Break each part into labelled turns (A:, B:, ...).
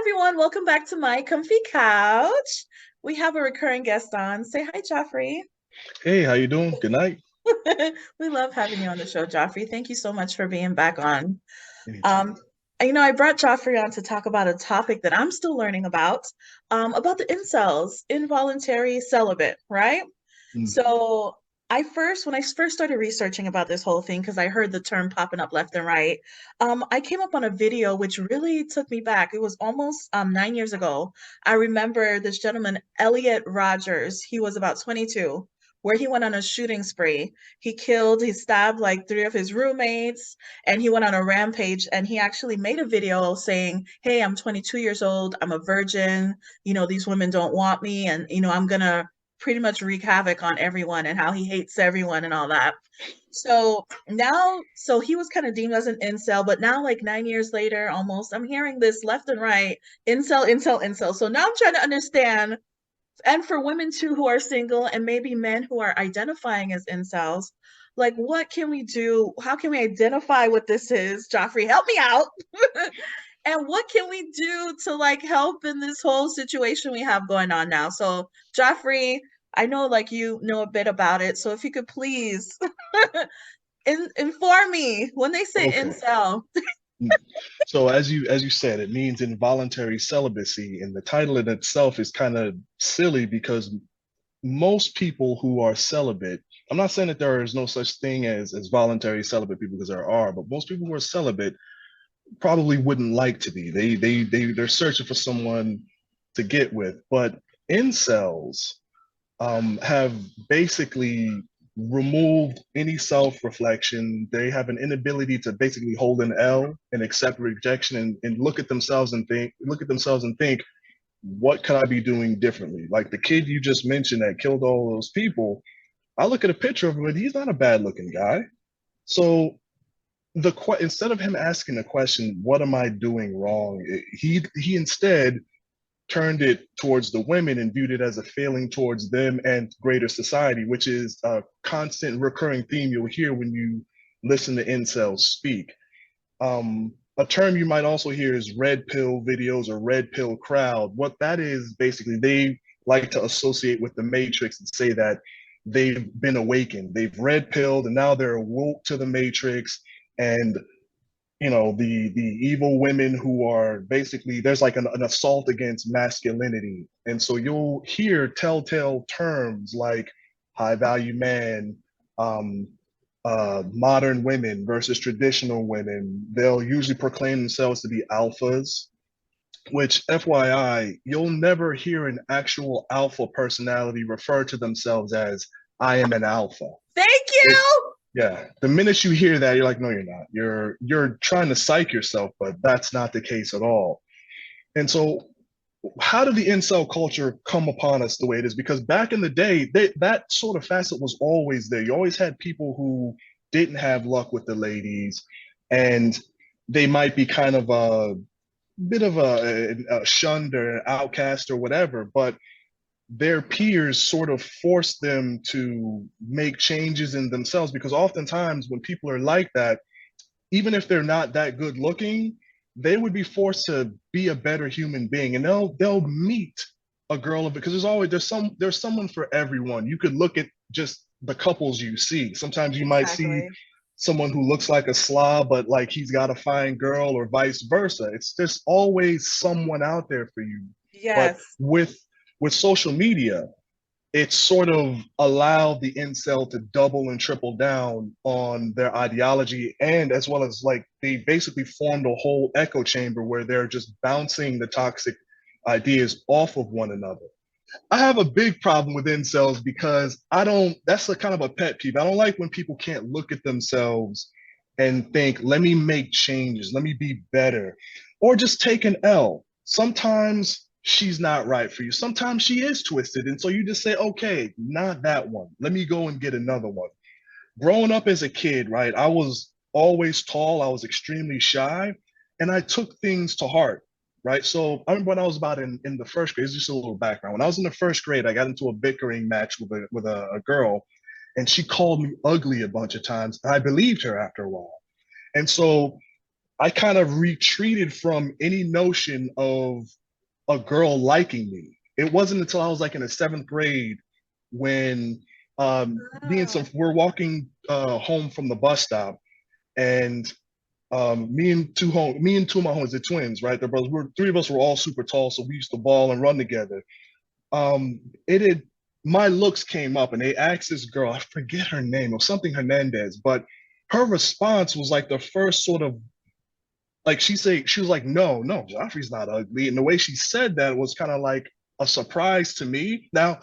A: everyone, welcome back to my comfy couch. We have a recurring guest on. Say hi, Joffrey.
B: Hey, how you doing? Good night.
A: We love having you on the show, Joffrey. Thank you so much for being back on.
B: Anytime.
A: Um, I brought Joffrey on to talk about a topic that I'm still learning about the incels, involuntary celibate, right?
B: Mm.
A: So when I first started researching about this whole thing, because I heard the term popping up left and right, I came up on a video which really took me back. It was almost 9 years ago. I remember this gentleman, Elliot Rogers. He was about 22, where he went on a shooting spree. He stabbed like three of his roommates, and he went on a rampage. And he actually made a video saying, "Hey, I'm 22 years old. I'm a virgin. These women don't want me, and I'm gonna pretty much wreak havoc on everyone and how he hates everyone and all that." So he was kind of deemed as an incel, but now, like 9 years later, almost, I'm hearing this left and right, incel, incel, incel. So now I'm trying to understand, and for women too who are single and maybe men who are identifying as incels, like what can we do? How can we identify what this is? Joffrey, help me out. And what can we do to like help in this whole situation we have going on now? So, Joffrey, I know like you know a bit about it. So if you could please inform me when they say
B: Okay.
A: incel.
B: Mm. So as you said, it means involuntary celibacy, and the title in itself is kind of silly because most people who are celibate, I'm not saying that there is no such thing as voluntary celibate people, because there are, but most people who are celibate probably wouldn't like to be. They're searching for someone to get with. But incels have basically removed any self-reflection. They have an inability to basically hold an L and accept rejection, and look at themselves and think, what could I be doing differently? Like the kid you just mentioned that killed all those people, I look at a picture of him and he's not a bad looking guy. So instead of him asking the question, what am I doing wrong? He instead turned it towards the women and viewed it as a failing towards them and greater society, which is a constant recurring theme you'll hear when you listen to incels speak. A term you might also hear is red pill videos or red pill crowd. What that is, basically, they like to associate with the Matrix and say that they've been awakened. They've red pilled and now they're woke to the Matrix. And the evil women who are basically, there's like an assault against masculinity, and so you'll hear telltale terms like high value man, um, modern women versus traditional women. They'll usually proclaim themselves to be alphas, which, FYI, you'll never hear an actual alpha personality refer to themselves as I am an alpha.
A: Thank
B: It,
A: you.
B: yeah, the minute you hear that, you're like, no, you're not. You're trying to psych yourself, but that's not the case at all. And so, how did the incel culture come upon us the way it is? Because back in the day, that sort of facet was always there. You always had people who didn't have luck with the ladies, and they might be kind of a bit of a shunned or an outcast or whatever, but their peers sort of force them to make changes in themselves, because oftentimes when people are like that, even if they're not that good looking, they would be forced to be a better human being, and they'll meet a girl of it, because there's someone for everyone. You could look at just the couples you see. Sometimes you might see
A: Exactly.
B: someone who looks like a slob, but like he's got a fine girl, or vice versa. It's There's always someone out there for you. But
A: Yes.
B: with social media, it sort of allowed the incel to double and triple down on their ideology, and as well as, like, they basically formed a whole echo chamber where they're just bouncing the toxic ideas off of one another. I have a big problem with incels because I don't, that's a kind of a pet peeve. I don't like when people can't look at themselves and think, let me make changes, let me be better, or just take an L. Sometimes she's not right for you. Sometimes she is twisted. And so you just say, okay, not that one. Let me go and get another one. Growing up as a kid, right, I was always tall, I was extremely shy, and I took things to heart, right? So I remember when I was about in the first grade, it's just a little background. When I was in the first grade, I got into a bickering match with a girl, and she called me ugly a bunch of times, and I believed her after a while. And so I kind of retreated from any notion of a girl liking me. It wasn't until I was like in the seventh grade when me and some
A: Wow.
B: we're walking home from the bus stop, and me and two of my homies, the twins, right? They're brothers. We're three of us were all super tall, so we used to ball and run together. It had My looks came up, and they asked this girl, I forget her name, or something Hernandez, but her response was like the first sort of like she was like, no, no, Joffrey's not ugly. And the way she said that was kind of like a surprise to me. Now,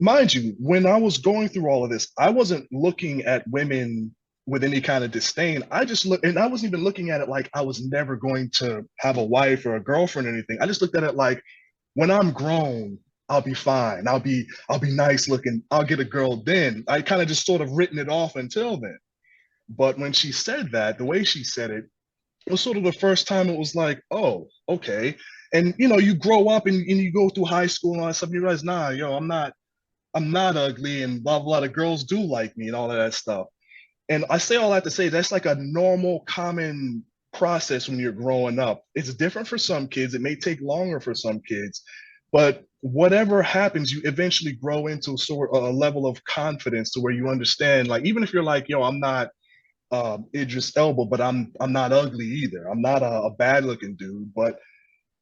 B: mind you, when I was going through all of this, I wasn't looking at women with any kind of disdain. I just look, and I wasn't even looking at it like I was never going to have a wife or a girlfriend or anything. I just looked at it like when I'm grown, I'll be fine. I'll be nice looking. I'll get a girl then. I kind of just sort of written it off until then. But when she said that, the way she said it was sort of the first time it was like, oh, okay. And you know, you grow up and you go through high school and all that stuff, and you realize, nah, yo, I'm not ugly and blah blah. The girls do like me and all of that stuff. And I say all that to say that's like a normal, common process when you're growing up. It's different for some kids. It may take longer for some kids, but whatever happens, you eventually grow into sort of a level of confidence to where you understand. Like even if you're like, yo, I'm not Idris Elba, but I'm not ugly either. I'm not a bad looking dude, but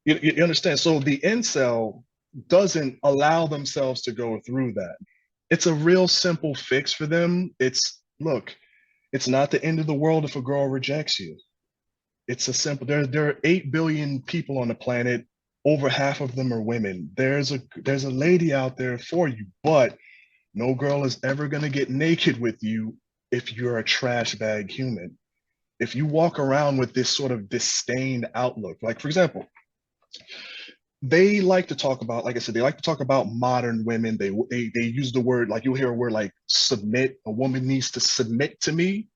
B: you understand. So the incel doesn't allow themselves to go through that. It's a real simple fix for them. It's look, it's not the end of the world if a girl rejects you. It's a simple. There are 8 billion people on the planet. Over half of them are women. There's a lady out there for you, but no girl is ever gonna get naked with you if you're a trash bag human. If you walk around with this sort of disdain outlook, like for example, they like to talk about, like I said, they like to talk about modern women. They use the word like you'll hear a word like submit. A woman needs to submit to me,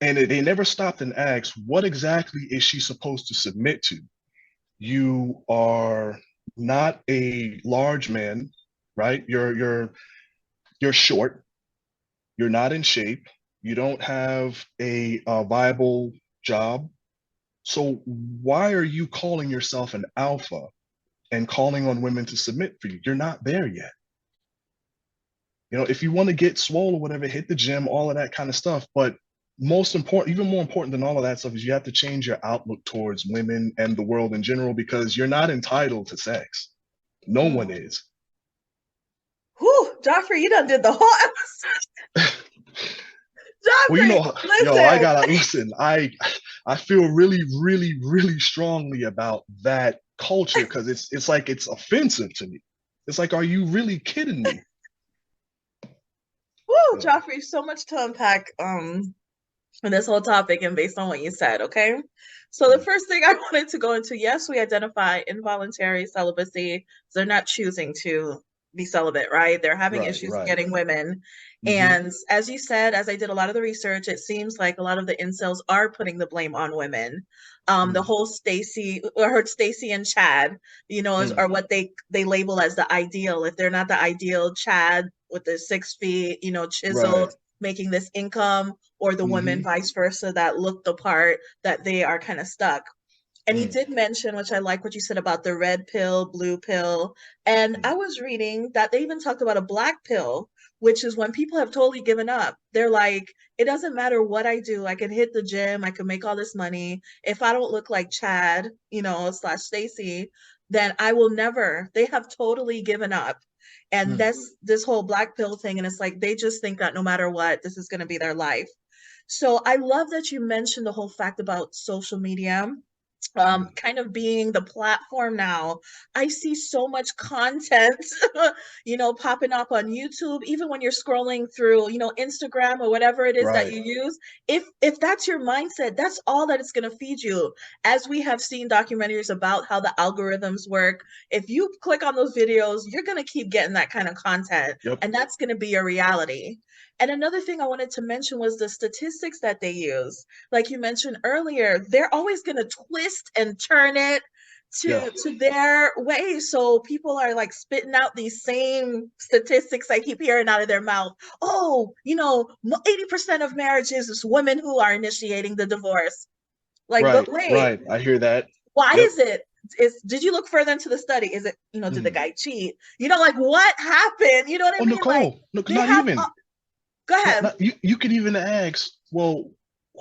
B: and they never stopped and asked what exactly is she supposed to submit to. You are not a large man, right? You're short. You're not in shape. You don't have a viable job. So why are you calling yourself an alpha and calling on women to submit for you? You're not there yet. You know, if you want to get swole or whatever, hit the gym, all of that kind of stuff. But most important, even more important than all of that stuff, is you have to change your outlook towards women and the world in general because you're not entitled to sex. No one
A: Mm.
B: is.
A: Whew, Joffrey, you done did the whole episode.
B: Well, you
A: Joffrey,
B: know, yo, I
A: listen.
B: gotta listen. I feel really, really, really strongly about that culture because it's like it's offensive to me. It's like, are you really kidding me?
A: Woo,
B: You know,
A: Joffrey, so much to unpack in this whole topic and based on what you said, okay? So the
B: mm,
A: first thing I wanted to go into, yes, we identify involuntary celibacy. They're not choosing to be celibate, right? They're having
B: right,
A: issues
B: right.
A: getting women.
B: Hmm.
A: And as you said, as I did a lot of the research, it seems like a lot of the incels are putting the blame on women. The
B: Mm,
A: whole Stacy, or her Stacy and Chad, are
B: mm,
A: what they label as the ideal. If they're not the ideal Chad with the 6 feet,
B: right.
A: chiseled, making this income, or the women
B: Hmm.
A: vice versa that look the part, that they are kind of stuck. And he
B: Mm,
A: did mention, which I like what you said about the red pill, blue pill. And I
B: mm,
A: was reading that they even talked about a black pill, which is when people have totally given up. They're like, it doesn't matter what I do. I can hit the gym, I can make all this money. If I don't look like Chad, slash Stacy, then I will never. They have totally given up. And
B: mm,
A: that's this whole black pill thing. And it's like they just think that no matter what, this is going to be their life. So I love that you mentioned the whole fact about social media,
B: mm.
A: kind of being the platform now. I see so much content, popping up on YouTube, even when you're scrolling through, Instagram or whatever it is that
B: Right.
A: you use. If that's your mindset, that's all that it's going to feed you. As we have seen documentaries about how the algorithms work, if you click on those videos, you're going to keep getting that kind of content,
B: Yep.
A: and that's going to be your reality. And another thing I wanted to mention was the statistics that they use. Like you mentioned earlier, they're always going to twist and turn it
B: Yeah.
A: to their way. So people are like spitting out these same statistics I keep hearing out of their mouth. Oh, 80% of marriages is women who are initiating the divorce. Like, but
B: Right,
A: wait,
B: right. I hear that.
A: why
B: Yep.
A: is it? Is did you look further into the study? Is it, did the
B: Mm.
A: guy cheat? Like what happened? You know what I
B: Oh,
A: mean? Like
B: Nicole, look,
A: they
B: not
A: have
B: even.
A: go ahead.
B: Not you. You could even ask. Well,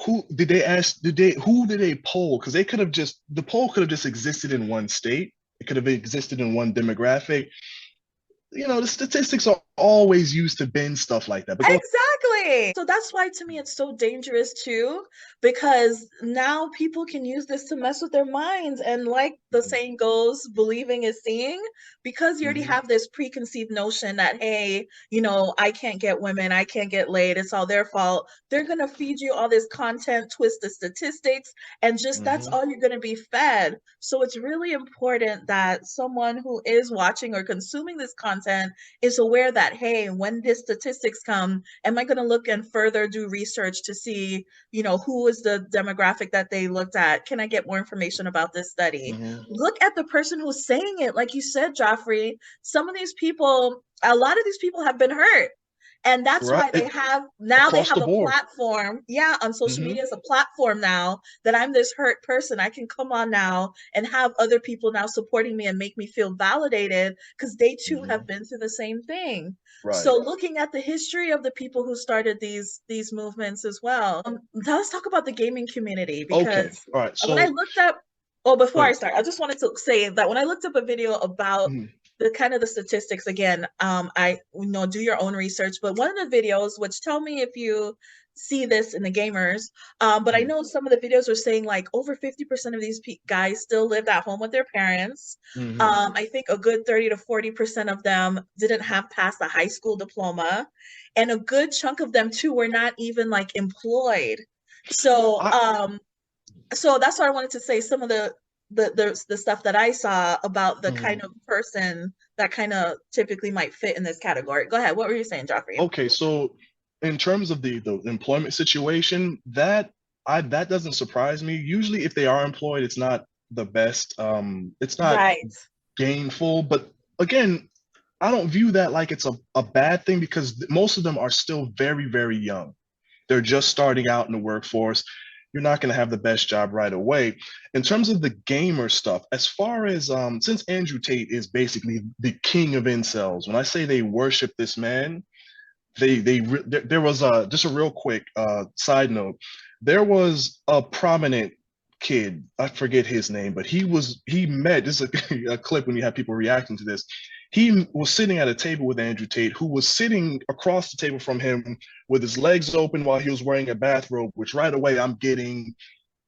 B: who did they ask? Did they who did they poll? Because they could have just the poll could have just existed in one state. It could have existed in one demographic. The statistics are always used to bend stuff like that. But go.
A: Exactly. So that's why to me it's so dangerous too, because now people can use this to mess with their minds. And like the
B: Mhm,
A: saying goes, believing is seeing, because you already
B: mhm,
A: have this preconceived notion that, hey, I can't get women, I can't get laid, it's all their fault. They're going to feed you all this content, twist the statistics, and just that's
B: mhm,
A: all you're going to be fed. So it's really important that someone who is watching or consuming this content is aware that, hey, when these statistics come, am I going to look and further do research to see, who is the demographic that they looked at? Can I get more information about this study?
B: mhm.
A: Look at the person who's saying it. Like you said, Joffrey, some of these people, a lot of these people have been hurt. And that's
B: Right.
A: why they
B: Across
A: have
B: the
A: a
B: board.
A: platform. Yeah, on social
B: Hmm.
A: media as a platform now that I'm this hurt person. I can come on now and have other people now supporting me and make me feel validated because they too have
B: Hmm.
A: been through the same thing. So
B: Right.
A: looking at the history of the people who started these movements as well. Let's talk about the gaming community
B: Okay.
A: because
B: All right.
A: when I
B: So,
A: looked up, oh, before I
B: good.
A: start, I just wanted to say that when I looked up a video about
B: Mhm,
A: the kind of the statistics again, I do your own research, but one of the videos, which tell me if you see this in the gamers, but I
B: mhm,
A: know some of the videos were saying like over 50% of these guys still lived at home with their parents.
B: mhm.
A: I think a good 30 to 40% of them didn't have passed a high school diploma, and a good chunk of them too were not even like employed. So
B: I.
A: so that's why I wanted to say some of the stuff that I saw about the kind
B: Mhm.
A: of person that kind of typically might fit in this category. Go ahead. What were you saying, Joffrey?
B: Okay. So, in terms of the employment situation, that doesn't surprise me. Usually, if they are employed, it's not the best. It's not
A: Right.
B: gainful. But again, I don't view that like it's a bad thing because most of them are still very, very young. They're just starting out in the workforce. You're not going to have the best job right away. In terms of the gamer stuff, as far as since Andrew Tate is basically the king of incels, when I say they worship this man, there was a just a real quick side note. There was a prominent kid, I forget his name, but he met this is a clip when you have people reacting to this. He was sitting at a table with Andrew Tate, who was sitting across the table from him with his legs open while he was wearing a bathrobe, which right away I'm getting,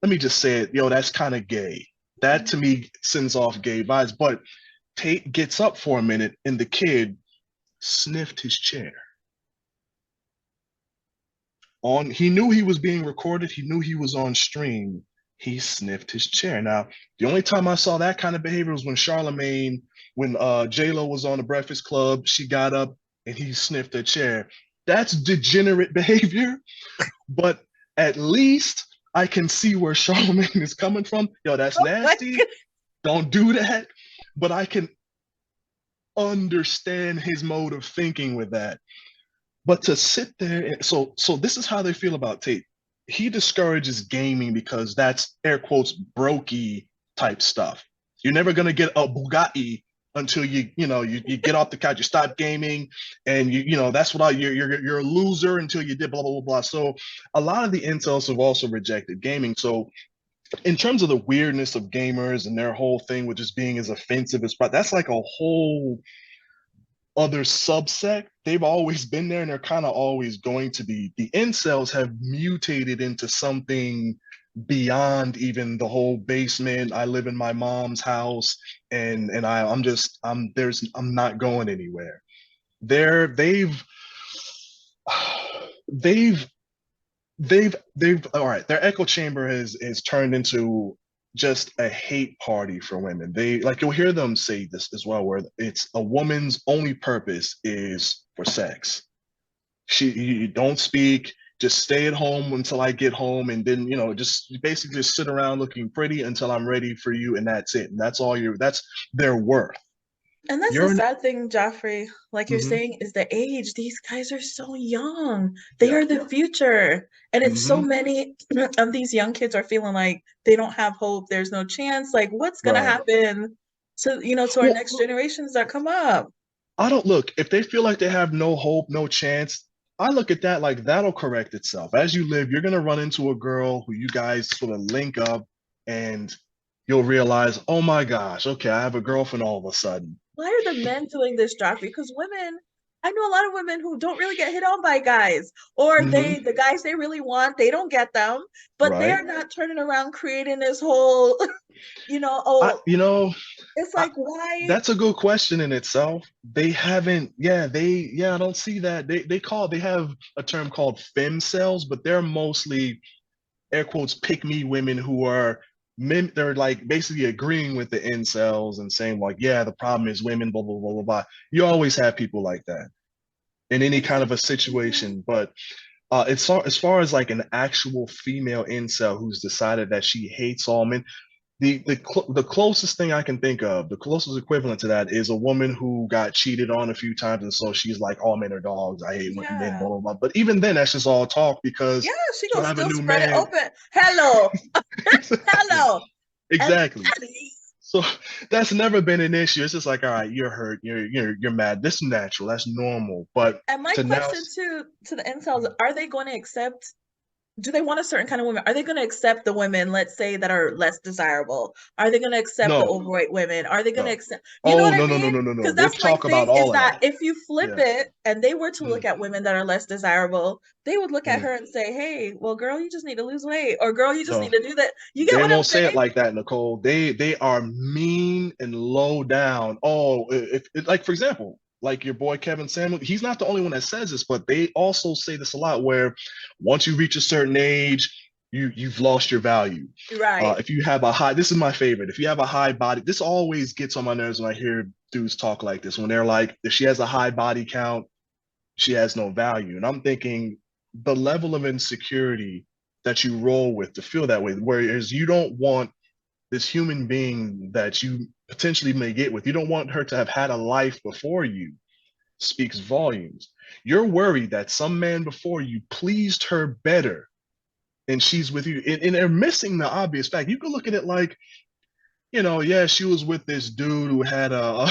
B: let me just say it, that's kind of gay. That to me sends off gay vibes. But Tate gets up for a minute and the kid sniffed his chair. He knew he was being recorded, he knew he was on stream. He sniffed his chair. Now, the only time I saw that kind of behavior was when Charlemagne, when J-Lo was on the Breakfast Club, she got up and he sniffed her chair. That's degenerate behavior, but at least I can see where Charlemagne is coming from. Yo, that's
A: Oh my
B: nasty.
A: God.
B: Don't do that. But I can understand his mode of thinking with that. But to sit there, so this is how they feel about Tate. He discourages gaming because that's air quotes brokey type stuff. You're never gonna get a Bugatti until you get off the couch, you stop gaming, and that's what you're a loser until you did blah blah blah blah. So a lot of the incels have also rejected gaming. So in terms of the weirdness of gamers and their whole thing with just being as offensive as that's like a whole other subsect. They've always been there and they're kind of always going to be. The incels have mutated into something beyond even the whole basement. I live in my mom's house and I'm not going anywhere. They've they've they've all right, their echo chamber has turned into just a hate party for women. They like you'll hear them say this as well, where it's a woman's only purpose is for sex. You don't speak, just stay at home until I get home, and then just basically just sit around looking pretty until I'm ready for you, and that's it. And that's all that's their worth.
A: And that's the
B: You're an
A: sad thing, Joffrey, like you're
B: hmm
A: saying, is the age. These guys are so young. They
B: yeah.
A: are the future. And it's so
B: hmm
A: many of these young kids are feeling like they don't have hope. There's no chance. Like, what's gonna
B: Right.
A: happen to, to our
B: Well,
A: next generations that come up?
B: I don't look, if they feel like they have no hope, no chance, I look at that like that'll correct itself. As you live, you're gonna run into a girl who you guys sort of link up and you'll realize, oh my gosh, okay, I have a girlfriend all of a sudden.
A: Why are the men doing this, Joffrey? Because women, I know a lot of women who don't really get hit on by guys, or
B: hmm
A: the guys they really want, they don't get them, but they
B: Right.
A: are not turning around creating this whole,
B: I,
A: oh,
B: you know,
A: it's
B: I,
A: like, why?
B: that's a good question in itself. They haven't, I don't see that. They have a term called Femme Sales, but they're mostly air quotes pick me women who are men. They're like basically agreeing with the incels and saying like, yeah, the problem is women, blah blah blah blah blah. You always have people like that in any kind of a
A: Mhm.
B: situation, but as far as like an actual female incel who's decided that she hates all men, the closest thing I can think of, the closest equivalent to that is a woman who got cheated on a few times, and so she's like, all men are dogs. I hate men, blah
A: Yeah.
B: blah blah. But even then, that's just all talk
A: Yeah,
B: because
A: she
B: she'll
A: gonna
B: have a
A: still
B: new
A: spread it
B: man.
A: open. Hello.
B: Exactly,
A: Hello. And
B: exactly. So that's never been an issue. It's just like, all right, you're hurt, you're mad. This is natural. That's normal. But
A: and my
B: to now,
A: question to the incels, are they going to accept, do they want a certain kind of women? Are they going to accept the women, let's say, that are less desirable? Are they going to accept the
B: no,
A: overweight women? Are they going to
B: no.
A: accept, you know
B: Oh
A: what I
B: no, no, no,
A: mean?
B: no, no, no.
A: Because
B: They
A: that's my
B: talk about
A: thing is
B: all of
A: that
B: that.
A: if you flip
B: Yeah.
A: it and they were to
B: Mm,
A: look at women that are less desirable, they would look at
B: mm.
A: her and say, hey, well, girl, you just need to lose weight. Or girl, you just
B: No,
A: need to do that. You get
B: they
A: what I'm
B: won't say it
A: saying?
B: like that, Nicole. They are mean and low down. Oh, if like for example, like your boy Kevin Samuel, he's not the only one that says this, but they also say this a lot. Where once you reach a certain age, you've lost your value.
A: Right.
B: If you have a high, this is my favorite. If you have a high body, this always gets on my nerves when I hear dudes talk like this. When they're like, if she has a high body count, she has no value. And I'm thinking the level of insecurity that you roll with to feel that way, whereas you don't want this human being that you potentially may get with, you don't want her to have had a life before you, speaks volumes. You're worried that some man before you pleased her better and she's with you. And they're missing the obvious fact. You can look at it like, yeah, she was with this dude who had a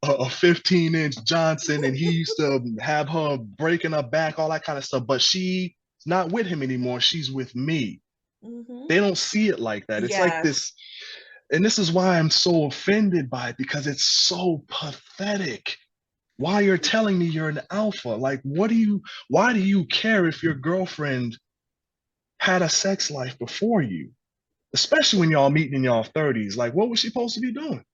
B: 15-inch Johnson, and he used to have her breaking her back, all that kind of stuff. But she's not with him anymore. She's with me.
A: Hmm.
B: They don't see it like that. It's like
A: Yeah.
B: this, and this is why I'm so offended by it because it's so pathetic. Why you're telling me you're an alpha? Like, why do you care if your girlfriend had a sex life before you? Especially when y'all meeting in y'all 30s. Like, what was she supposed to be doing?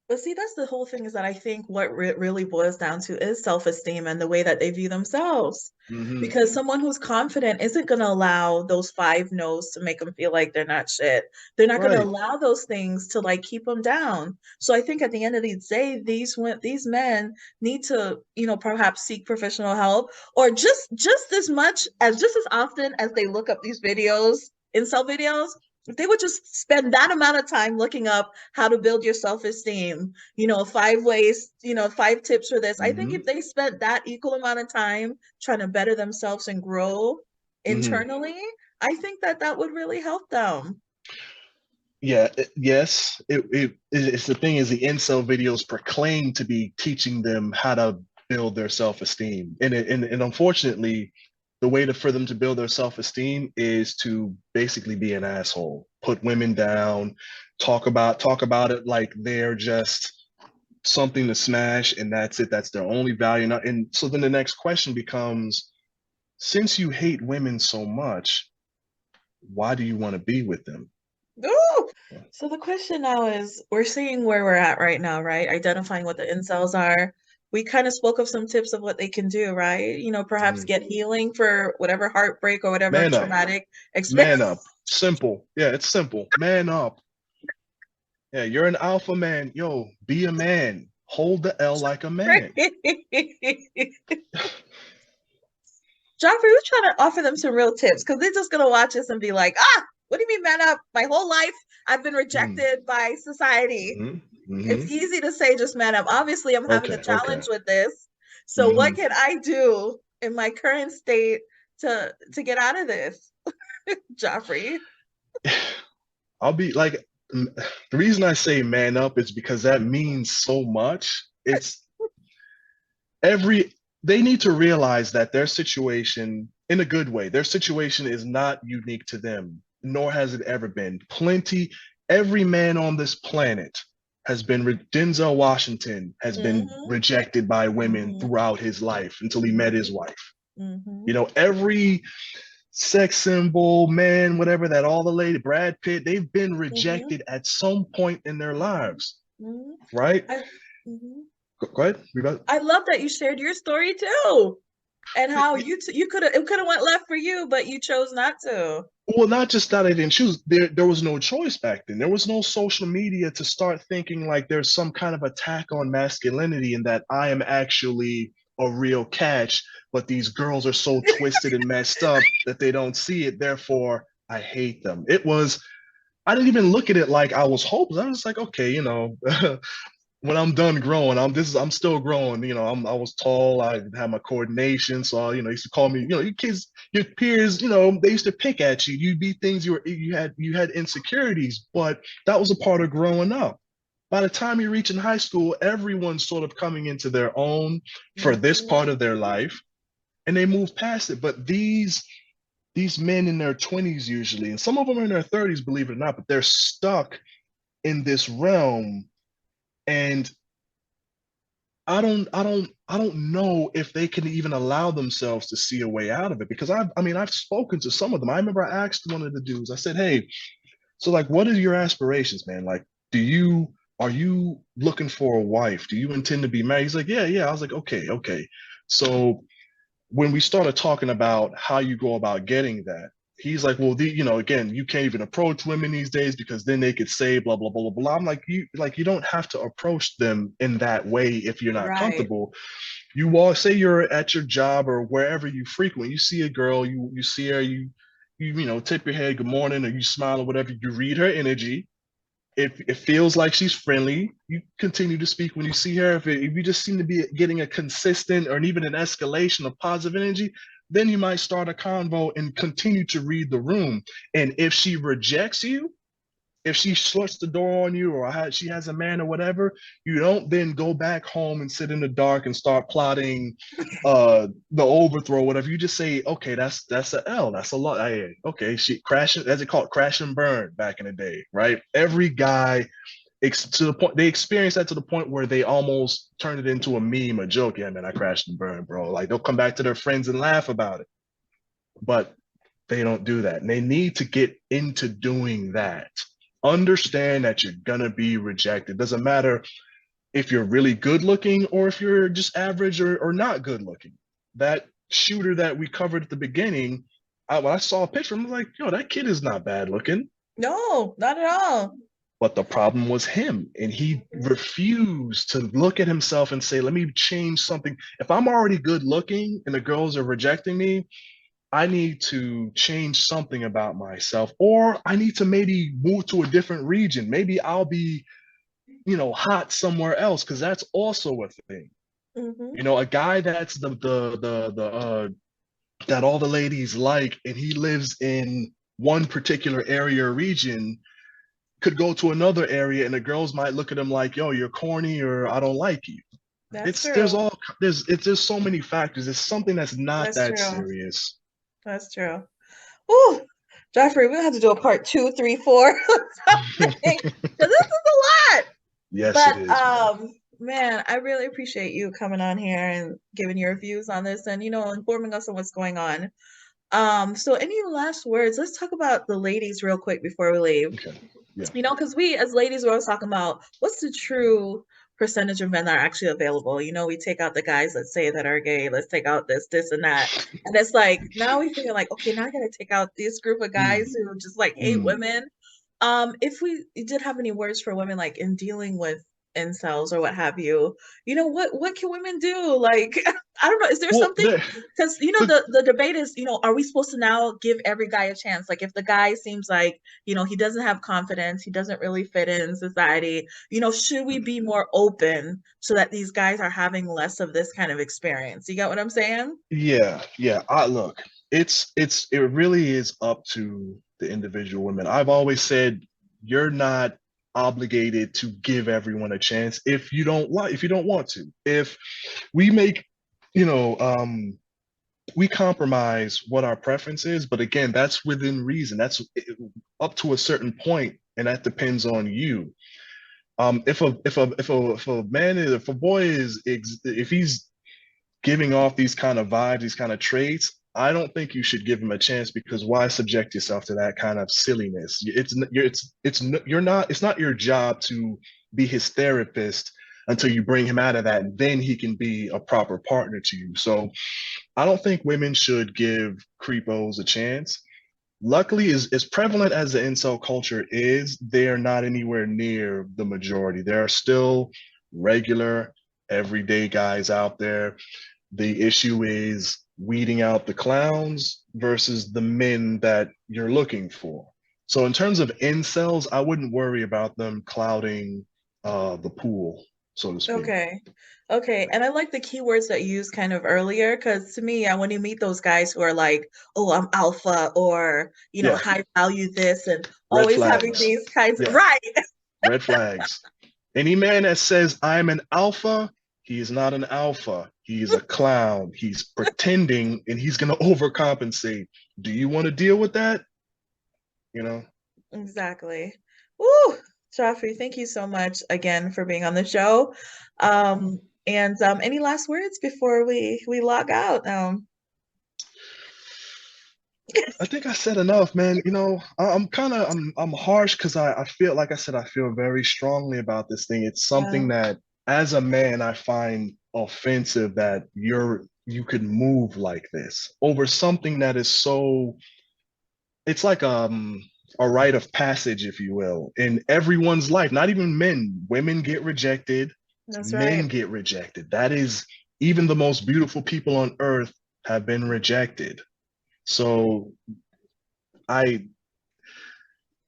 A: But see, that's the whole thing is that I think what really boils down to is self-esteem and the way that they view themselves.
B: hmm
A: Because someone who's confident isn't going to allow those five no's to make them feel like they're not shit. They're not going to
B: Right.
A: allow those things to like keep them down. So I think at the end of the day, these men need to, perhaps seek professional help or just as much as just as often as they look up these videos, incel videos, if they would just spend that amount of time looking up how to build your self-esteem, five ways, five tips for this. I think
B: hmm
A: if they spent that equal amount of time trying to better themselves and grow
B: hmm
A: internally, I think that that would really help them.
B: Yeah. Yes. It's the thing is the incel videos proclaim to be teaching them how to build their self-esteem, and unfortunately, the way for them to build their self-esteem is to basically be an asshole, put women down, talk about it like they're just something to smash, and that's it. That's their only value. And so then the next question becomes, since you hate women so much, why do you want to be with them?
A: Ooh! So the question now is we're seeing where we're at right now, right? Identifying what the incels are. We kind of spoke of some tips of what they can do, right? Perhaps
B: Mhm.
A: get healing for whatever heartbreak or whatever
B: Man up,
A: traumatic
B: man
A: experience.
B: up. Simple. Yeah, it's simple. Man up. Yeah, you're an alpha man. Yo, be a man. Hold the L like a man.
A: Joffrey was trying to offer them some real tips because they're just gonna watch us and be like, what do you mean, man up? My whole life I've been
B: Mm-hmm.
A: rejected by society. It's
B: Hmm.
A: easy to say just man up. Obviously, I'm having a
B: Okay. Okay.
A: challenge with this. So what
B: Hmm.
A: can I do in my current state to get out of this, Joffrey?
B: I'll be like, the reason I say man up is because that means so much. It's every, they need to realize that their situation, in a good way, their situation is not unique to them, nor has it ever been. Every man on this planet has been, Denzel Washington has been
A: Mm-hmm.
B: rejected by women
A: Mm-hmm.
B: throughout his life until he met his
A: Mm-hmm.
B: wife.
A: Mm-hmm.
B: You know, every sex symbol, man, whatever, that all the lady, Brad Pitt, they've been
A: Mm-hmm.
B: rejected at some point in their lives,
A: Mm-hmm.
B: right?
A: I, mhm.
B: Go ahead.
A: I love that you shared your story too, and how you could have, it could have went left for you, but you chose not to.
B: Well, not just that I didn't choose. There was no choice back then. There was no social media to start thinking like there's some kind of attack on masculinity and that I am actually a real catch, but these girls are so twisted and messed up that they don't see it. Therefore, I hate them. I didn't even look at it like I was hopeless. I was like, okay, when I'm done growing, I'm still growing. I was tall. I had my coordination, so they used to call me. You kids, your peers, they used to pick at you. You be things you had insecurities, but that was a part of growing up. By the time you reach in high school, everyone's sort of coming into their own for this part
A: Mm-hmm.
B: of their life, and they move past it. But these men in their 20s usually, and some of them are in their 30s, believe it or not, but they're stuck in this realm, and I don't know if they can even allow themselves to see a way out of it because I've spoken to some of them. I remember I asked one of the dudes, I said, "Hey, so like what are your aspirations, man? Like are you looking for a wife? Do you intend to be married?" He's like, "Yeah, yeah." I was like, "Okay, okay." So when we started talking about how you go about getting that, he's like, well, again, you can't even approach women these days because then they could say blah blah blah blah blah. I'm like you don't have to approach them in that way if you're not
A: Right.
B: comfortable. You all say you're at your job or wherever you frequent, you see a girl, you see her, tip your head, good morning, or you smile or whatever. You read her energy. If it feels like she's friendly, you continue to speak when you see her. If you just seem to be getting a consistent or even an escalation of positive energy, then you might start a convo and continue to read the room. And if she rejects you, if she shuts the door on you or she has a man or whatever, you don't then go back home and sit in the dark and start plotting the overthrow, whatever. You just say, okay, that's a L. That's a lot. Okay, she crashing, as it called, crash and burn back in the day, right? Every guy to the point they experienced that to the point where they almost turned it into a meme, a joke. Yeah, man, I crashed and burned, bro. Like they'll come back to their friends and laugh about it. But they don't do that. And they need to get into doing that. Understand that you're gonna be rejected. Doesn't matter if you're really good looking or if you're just average or not good looking. That shooter that we covered at the beginning, when I saw a picture, I'm like, yo, that kid is not bad looking.
A: No, not at all.
B: But the problem was him. And he
A: Mhm.
B: refused to look at himself and say, let me change something. If I'm already good looking and the girls are rejecting me, I need to change something about myself, or I need to maybe move to a different region. Maybe I'll be, hot somewhere else because that's also a thing.
A: Mhm.
B: A guy that's the that all the ladies like, and he lives in one particular area or region, could go to another area, and the girls might look at him like, "Yo, you're corny," or "I don't like you."
A: That's
B: It's there's
A: true.
B: all there's it's just so many factors. It's something that's not
A: That's
B: that
A: true.
B: serious.
A: That's true. Ooh, Joffrey, we'll have to do a part two, three, four, something, because this is a lot.
B: Yes, it
A: But
B: is, man.
A: man, I really appreciate you coming on here and giving your views on this and informing us on what's going on. So any last words? Let's talk about the ladies real quick before we leave.
B: Okay. Yeah.
A: Because we as ladies, we're always talking about what's the true percentage of men that are actually available. We take out the guys that say that are gay. Let's take out this, and that. And it's like now we feel like, okay, now I gotta take out this group of guys
B: Mm,
A: who just like hate
B: mm.
A: women. If we did have any words for women, like in dealing with incels or what have you, what can women do? Like, I don't know. Is there
B: Well,
A: something? Because
B: the
A: the debate is, are we supposed to now give every guy a chance? Like, if the guy seems like, he doesn't have confidence, he doesn't really fit in society, should we be more open so that these guys are having less of this kind of experience? You get what I'm saying?
B: Yeah, yeah. I look, it really is up to the individual women. I've always said you're not obligated to give everyone a chance if you don't want to. If we make, you know, we compromise what our preference is, but again, that's within reason. That's up to a certain point, and that depends on you. If a man is if a boy is if he's giving off these kind of vibes, these kind of traits, I don't think you should give him a chance because why subject yourself to that kind of silliness? You're not it's not your job to be his therapist until you bring him out of that, and then he can be a proper partner to you. So I don't think women should give creepos a chance. Luckily, as prevalent as the incel culture is, they are not anywhere near the majority. There are still regular, everyday guys out there. The issue is weeding out the clowns versus the men that you're looking for. So in terms of incels, I wouldn't worry about them clouding the pool, so to speak.
A: Okay. Okay. And I like the keywords that you used kind of earlier, because to me, when you meet those guys who are like, oh, I'm alpha, or,
B: Yeah,
A: high value this, and
B: red
A: always having
B: flags.
A: these kinds,
B: Yeah,
A: right.
B: red flags. Any man that says I'm an alpha, he is not an alpha. He is a clown. He's pretending and he's going to overcompensate. Do you want to deal with that? You know,
A: Exactly. Woo! Joffrey, thank you so much again for being on the show. And any last words before we log out?
B: I think I said enough, man. I'm kind of I'm harsh because I feel like I said I feel very strongly about this thing. It's
A: Yeah,
B: something that as a man I find offensive that you could move like this over something that is so it's like a rite of passage, if you will, in everyone's life. Not even men. Women get rejected,
A: that's
B: men
A: right.
B: get rejected. That is even the most beautiful people on earth have been rejected. So I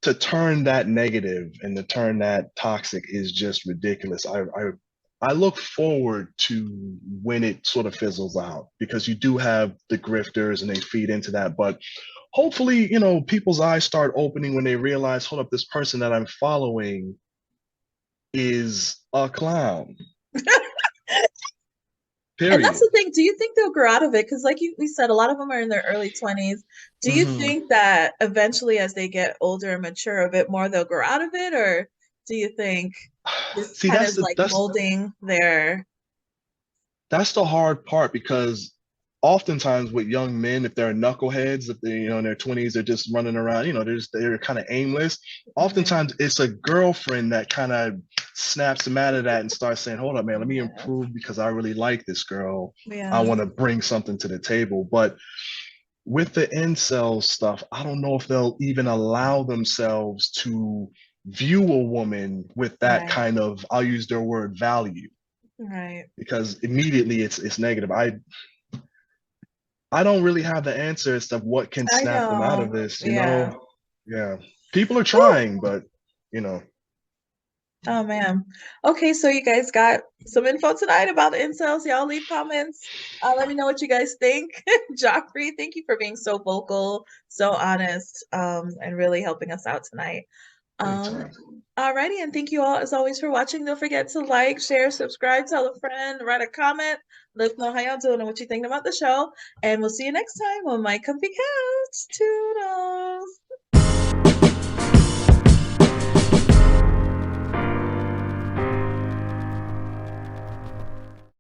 B: to turn that negative and to turn that toxic is just ridiculous. I look forward to when it sort of fizzles out because you do have the grifters and they feed into that. But hopefully, people's eyes start opening when they realize, hold up, this person that I'm following is a clown.
A: And that's
B: Period.
A: the thing. Do you think they'll grow out of it? Because, like we said, a lot of them are in their early 20s. Do you
B: Hmm.
A: think that eventually, as they get older and mature a bit more, they'll grow out of it? Or do you think this
B: See,
A: kind
B: that's
A: of
B: the
A: like
B: that's
A: molding their,
B: that's the hard part because oftentimes with young men, if they're knuckleheads, if they, in their 20s, they're just running around, they're kind of aimless.
A: right?
B: Oftentimes it's a girlfriend that kind of snaps them out of that and starts saying, hold up, man, let me
A: Yeah.
B: improve because I really like this girl. I
A: Yeah.
B: want to bring something to the table. But with the incel stuff, I don't know if they'll even allow themselves to view a woman with that
A: Right.
B: kind of, I'll use their word, value
A: Right.
B: because immediately it's negative. I don't really have the answer as to what can
A: I
B: snap them out of
A: know.
B: this,
A: Yeah.
B: Yeah. People are
A: Woo!
B: trying, but you know,
A: Oh man. Okay, so you guys got some info tonight about the incels. Y'all leave comments. Let me know what you guys think. Joffrey, thank you for being so vocal, so honest, and really helping us out tonight. Um,
B: anytime.
A: Alrighty, and thank you all as always for watching. Don't forget to like, share, subscribe, tell a friend, write a comment. Let us know how y'all doing and what you think about the show. And we'll see you next time on my comfy couch. Toodles.